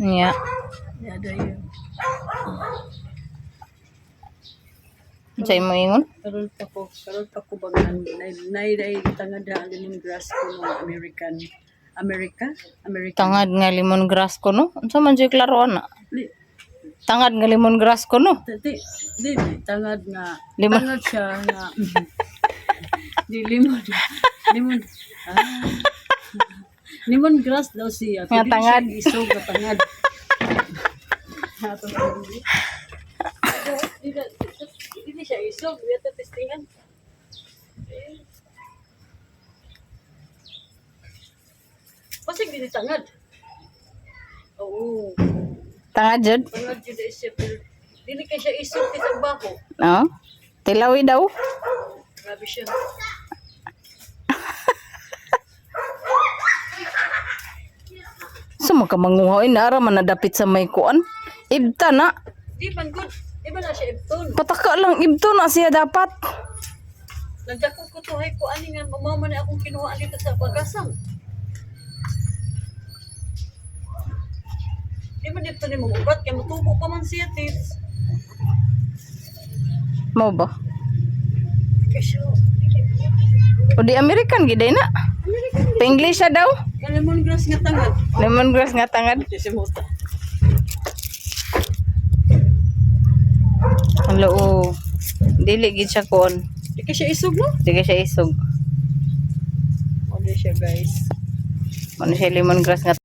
Nya. Yada yun. Sa imo ingon? Karon pa ko bang nay tangad na lemongrass ko mga American. Tangad nga lemongrass ko no. Unsa man jud klaro na? Di, Tangad nga lemongrass ko no. di, tangad nga, Limon. tangad siya nga, di limon, lemongrass daw siya. Nga Pwede tangad. siya isog na tangad. Hindi siya isog, ito testingan. Pasig din tangad. Oo. Tangad jud. Tangad yun siya, pero dili kay siya isog sa bako. No? Tilawi daw. Grabe siya. Sa mga manguhaw inara man nadapit sa may kuan. Ibta na. Di man good. Di ba na siya ibton? Pataka lang ibto na siya dapat. Nagdako ko to hay ko ani nga mama na akong kinuha dito sa bagasang. Di man dito ni mo ugat kay matubo pa man siya tis. Mao ba? Kasi O di American gid na. English daw. lemongrass nga tangad. Lemongrass nga tangad. Kasi mo ta. Hello. Dili gid siya kuan. Di ka siya isog no? Di ka siya isog. O di siya guys. Ano siya lemongrass nga